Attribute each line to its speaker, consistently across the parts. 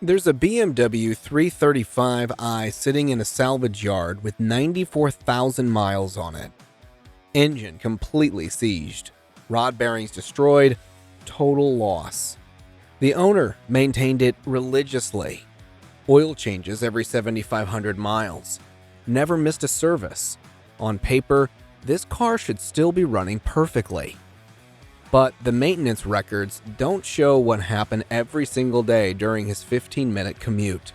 Speaker 1: There's a BMW 335i sitting in a salvage yard with 94,000 miles on it. Engine completely seized. Rod bearings destroyed. Total loss. The owner maintained it religiously. Oil changes every 7,500 miles. Never missed a service. On paper, this car should still be running perfectly. But the maintenance records don't show what happened every single day during his 15-minute commute.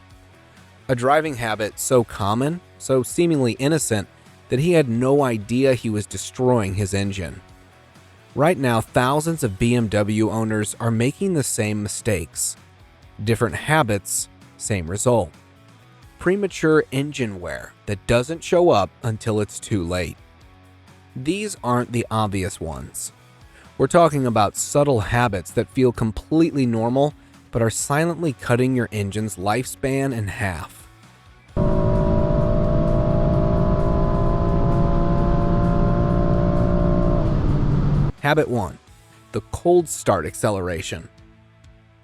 Speaker 1: A driving habit so common, so seemingly innocent, that he had no idea he was destroying his engine. Right now, thousands of BMW owners are making the same mistakes. Different habits, same result. Premature engine wear that doesn't show up until it's too late. These aren't the obvious ones. We're talking about subtle habits that feel completely normal but are silently cutting your engine's lifespan in half. Habit 1. The cold start acceleration.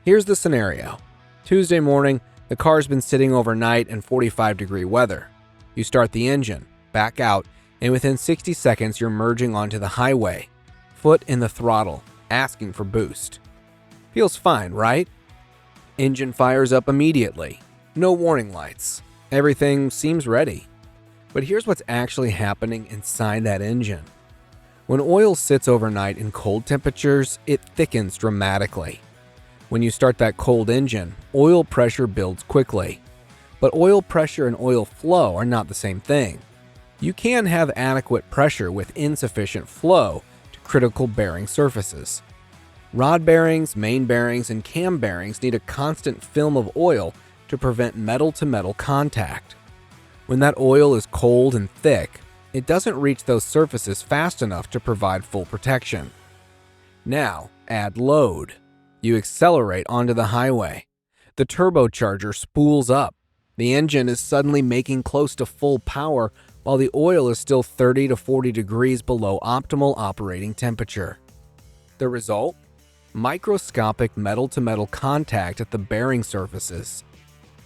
Speaker 1: Here's the scenario. Tuesday morning, the car's been sitting overnight in 45-degree weather. You start the engine, back out, and within 60 seconds you're merging onto the highway. Foot in the throttle, asking for boost. Feels fine, right? Engine fires up immediately. No warning lights. Everything seems ready. But here's what's actually happening inside that engine. When oil sits overnight in cold temperatures, it thickens dramatically. When you start that cold engine, oil pressure builds quickly. But oil pressure and oil flow are not the same thing. You can have adequate pressure with insufficient flow to critical bearing surfaces. Rod bearings, main bearings, and cam bearings need a constant film of oil to prevent metal-to-metal contact. When that oil is cold and thick, it doesn't reach those surfaces fast enough to provide full protection. Now, add load. You accelerate onto the highway. The turbocharger spools up. The engine is suddenly making close to full power while the oil is still 30 to 40 degrees below optimal operating temperature. The result? Microscopic metal-to-metal contact at the bearing surfaces.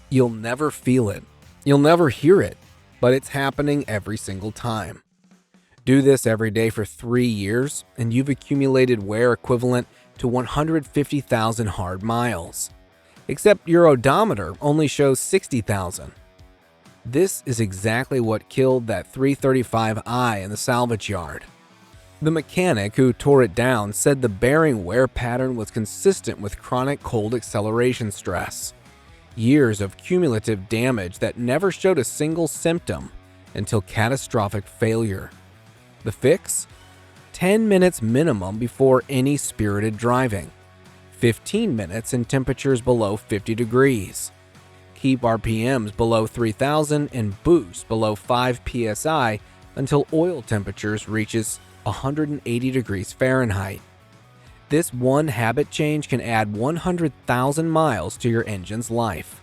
Speaker 1: You'll never feel it. You'll never hear it, but it's happening every single time. Do this every day for 3 years, and you've accumulated wear equivalent to 150,000 hard miles. Except your odometer only shows 60,000. This is exactly what killed that 335i in the salvage yard. The mechanic who tore it down said the bearing wear pattern was consistent with chronic cold acceleration stress. Years of cumulative damage that never showed a single symptom until catastrophic failure. The fix? 10 minutes minimum before any spirited driving. 15 minutes in temperatures below 50 degrees. Keep RPMs below 3,000 and boost below 5 psi until oil temperatures reaches 180 degrees Fahrenheit. This one habit change can add 100,000 miles to your engine's life.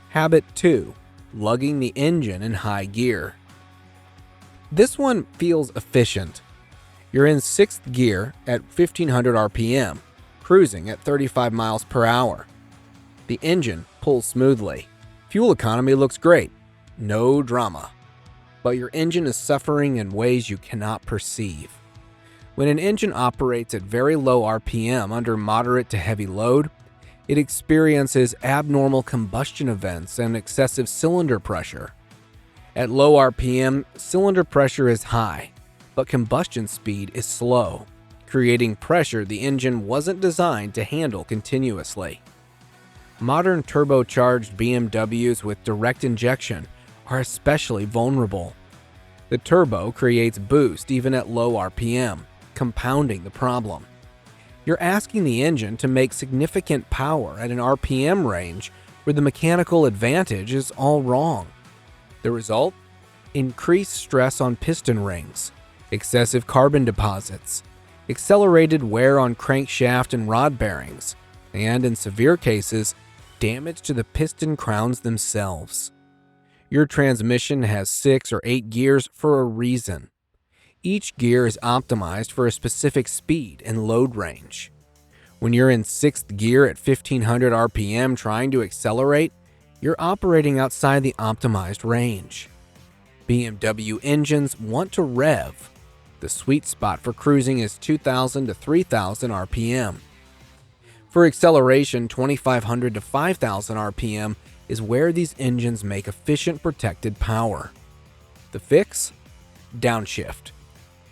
Speaker 1: Habit 2. Lugging the engine in high gear. This one feels efficient. You're in 6th gear at 1500 RPM, cruising at 35 miles per hour. The engine pulls smoothly. Fuel economy looks great. No drama. But your engine is suffering in ways you cannot perceive. When an engine operates at very low RPM under moderate to heavy load, it experiences abnormal combustion events and excessive cylinder pressure. At low RPM, cylinder pressure is high, but combustion speed is slow, creating pressure the engine wasn't designed to handle continuously. Modern turbocharged BMWs with direct injection are especially vulnerable. The turbo creates boost even at low RPM, compounding the problem. You're asking the engine to make significant power at an RPM range where the mechanical advantage is all wrong. The result? Increased stress on piston rings, excessive carbon deposits, accelerated wear on crankshaft and rod bearings, and in severe cases, damage to the piston crowns themselves. Your transmission has 6 or 8 gears for a reason. Each gear is optimized for a specific speed and load range. When you're in 6th gear at 1500 RPM trying to accelerate, you're operating outside the optimized range. BMW engines want to rev. The sweet spot for cruising is 2000 to 3000 RPM. For acceleration, 2500 to 5000 RPM is where these engines make efficient protected power. The fix? Downshift.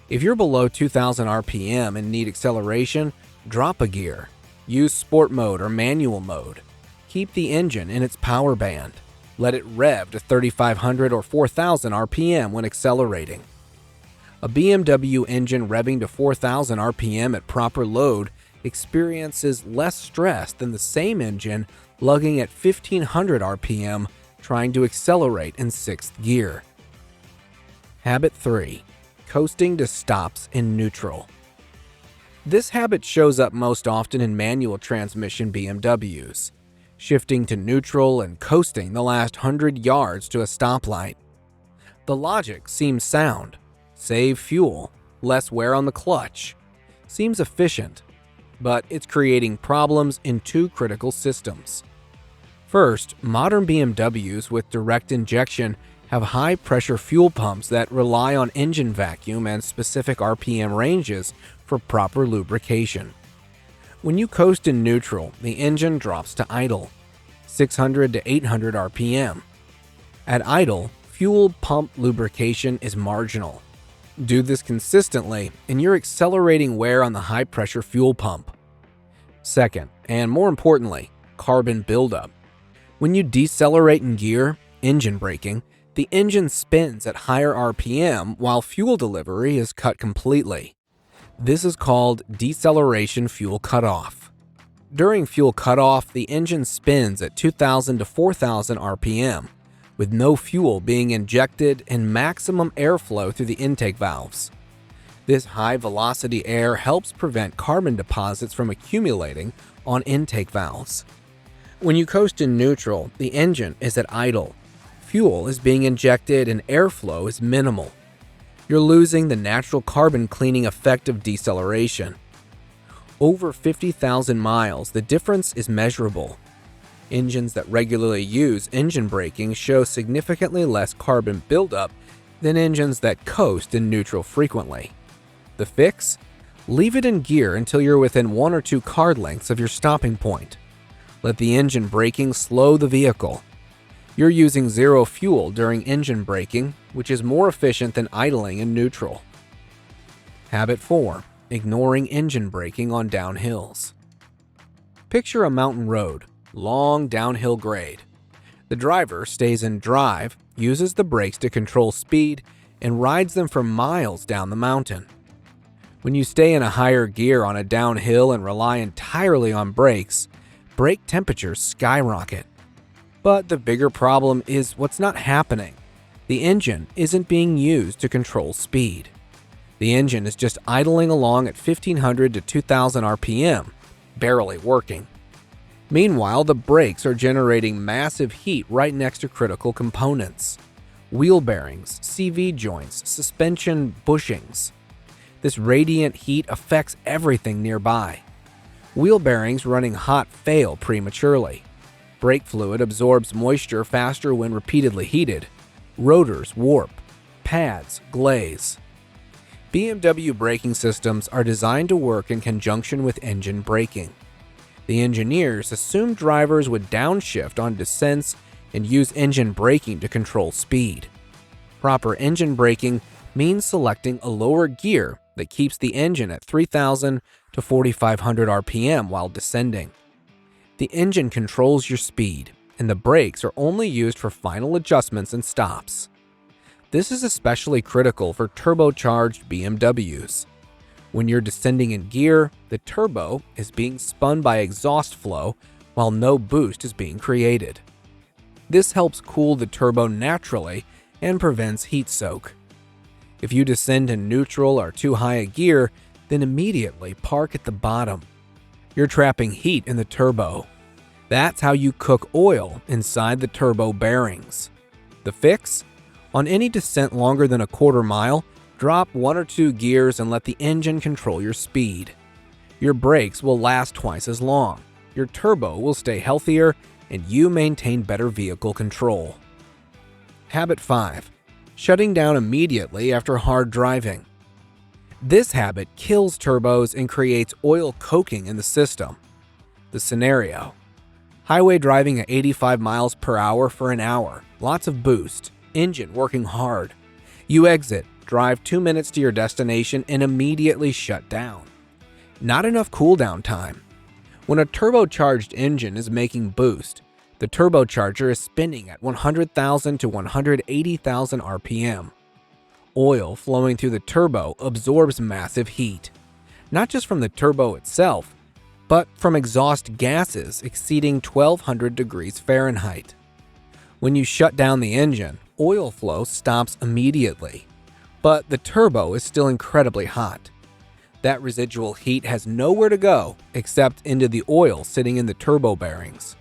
Speaker 1: If you're below 2000 RPM and need acceleration, drop a gear. Use sport mode or manual mode. Keep the engine in its power band. Let it rev to 3500 or 4000 RPM when accelerating. A BMW engine revving to 4000 RPM at proper load experiences less stress than the same engine lugging at 1500 RPM trying to accelerate in 6th gear. Habit 3. Coasting to stops in neutral. This habit shows up most often in manual transmission BMWs, shifting to neutral and coasting the last 100 yards to a stoplight. The logic seems sound. Save fuel, less wear on the clutch. Seems efficient, but it's creating problems in two critical systems. First, modern BMWs with direct injection have high-pressure fuel pumps that rely on engine vacuum and specific RPM ranges for proper lubrication. When you coast in neutral, the engine drops to idle, 600 to 800 RPM. At idle, fuel pump lubrication is marginal. Do this consistently, and you're accelerating wear on the high-pressure fuel pump. Second, and more importantly, carbon buildup. When you decelerate in gear, engine braking, the engine spins at higher RPM while fuel delivery is cut completely. This is called deceleration fuel cutoff. During fuel cutoff, the engine spins at 2000 to 4000 RPM, with no fuel being injected and maximum airflow through the intake valves. This high-velocity air helps prevent carbon deposits from accumulating on intake valves. When you coast in neutral, the engine is at idle. Fuel is being injected and airflow is minimal. You're losing the natural carbon cleaning effect of deceleration. Over 50,000 miles, the difference is measurable. Engines that regularly use engine braking show significantly less carbon buildup than engines that coast in neutral frequently. The fix? Leave it in gear until you're within 1 or 2 card lengths of your stopping point. Let the engine braking slow the vehicle. You're using zero fuel during engine braking, which is more efficient than idling in neutral. Habit 4. Ignoring engine braking on downhills. Picture a mountain road, long downhill grade. The driver stays in drive, uses the brakes to control speed, and rides them for miles down the mountain. When you stay in a higher gear on a downhill and rely entirely on brakes, brake temperatures skyrocket. But the bigger problem is what's not happening. The engine isn't being used to control speed. The engine is just idling along at 1500 to 2000 RPM, barely working. Meanwhile, the brakes are generating massive heat right next to critical components. Wheel bearings, CV joints, suspension bushings. This radiant heat affects everything nearby. Wheel bearings running hot fail prematurely. Brake fluid absorbs moisture faster when repeatedly heated. Rotors warp. Pads glaze. BMW braking systems are designed to work in conjunction with engine braking. The engineers assumed drivers would downshift on descents and use engine braking to control speed. Proper engine braking means selecting a lower gear that keeps the engine at 3000 to 4500 RPM while descending. The engine controls your speed, and the brakes are only used for final adjustments and stops. This is especially critical for turbocharged BMWs. When you're descending in gear, the turbo is being spun by exhaust flow while no boost is being created. This helps cool the turbo naturally and prevents heat soak. If you descend in neutral or too high a gear, then immediately park at the bottom. You're trapping heat in the turbo. That's how you cook oil inside the turbo bearings. The fix? On any descent longer than a quarter mile, Drop 1 or 2 gears and let the engine control your speed. Your brakes will last twice as long, your turbo will stay healthier, and you maintain better vehicle control. Habit 5. Shutting down immediately after hard driving. This habit kills turbos and creates oil coking in the system. The scenario: highway driving at 85 miles per hour for an hour, lots of boost, engine working hard. You exit, drive 2 minutes to your destination, and immediately shut down. Not enough cooldown time. When a turbocharged engine is making boost, the turbocharger is spinning at 100,000 to 180,000 RPM. Oil flowing through the turbo absorbs massive heat, not just from the turbo itself, but from exhaust gases exceeding 1200 degrees Fahrenheit. When you shut down the engine, oil flow stops immediately, but the turbo is still incredibly hot. That residual heat has nowhere to go except into the oil sitting in the turbo bearings.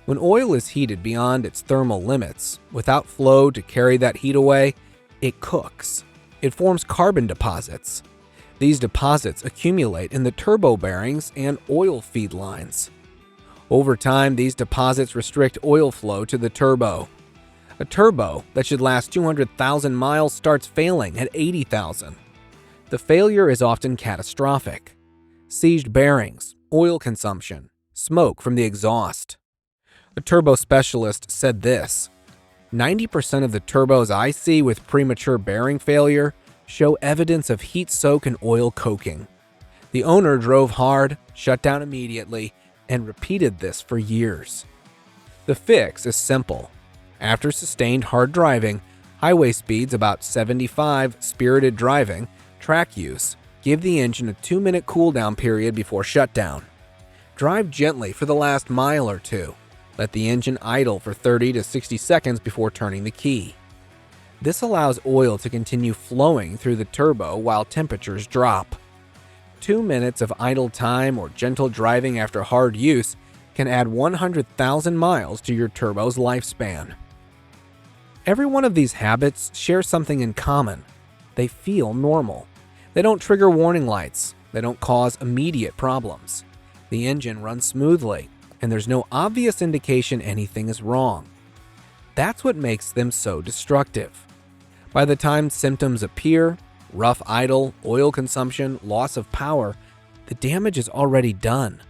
Speaker 1: When oil is heated beyond its thermal limits, without flow to carry that heat away, it cooks. It forms carbon deposits. These deposits accumulate in the turbo bearings and oil feed lines. Over time, these deposits restrict oil flow to the turbo. A turbo that should last 200,000 miles starts failing at 80,000. The failure is often catastrophic. Seized bearings, oil consumption, smoke from the exhaust. A turbo specialist said this: 90% of the turbos I see with premature bearing failure show evidence of heat soak and oil coking. The owner drove hard, shut down immediately, and repeated this for years. The fix is simple. After sustained hard driving, highway speeds about 75, spirited driving, track use, give the engine a 2-minute cooldown period before shutdown. Drive gently for the last mile or two. Let the engine idle for 30 to 60 seconds before turning the key. This allows oil to continue flowing through the turbo while temperatures drop. 2 minutes of idle time or gentle driving after hard use can add 100,000 miles to your turbo's lifespan. Every one of these habits shares something in common. They feel normal. They don't trigger warning lights. They don't cause immediate problems. The engine runs smoothly, and there's no obvious indication anything is wrong. That's what makes them so destructive. By the time symptoms appear, rough idle, oil consumption, loss of power, the damage is already done.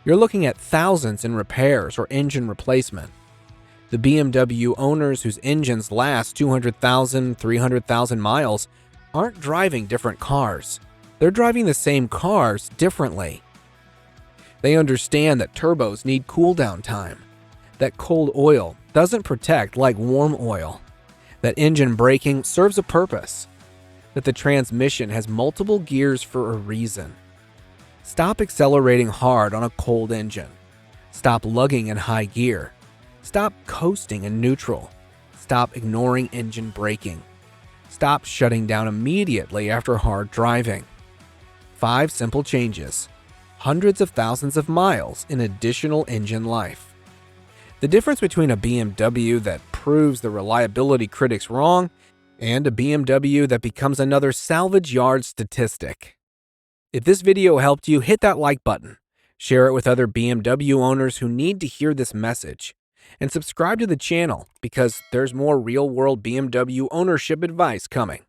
Speaker 1: You're looking at thousands in repairs or engine replacement. The BMW owners whose engines last 200,000, 300,000 miles aren't driving different cars. They're driving the same cars differently. They understand that turbos need cooldown time, that cold oil doesn't protect like warm oil, that engine braking serves a purpose, that the transmission has multiple gears for a reason. Stop accelerating hard on a cold engine. Stop lugging in high gear. Stop coasting in neutral. Stop ignoring engine braking. Stop shutting down immediately after hard driving. 5 simple changes. Hundreds of thousands of miles in additional engine life. The difference between a BMW that proves the reliability critics wrong and a BMW that becomes another salvage yard statistic. If this video helped you, hit that like button. Share it with other BMW owners who need to hear this message. And subscribe to the channel because there's more real-world BMW ownership advice coming.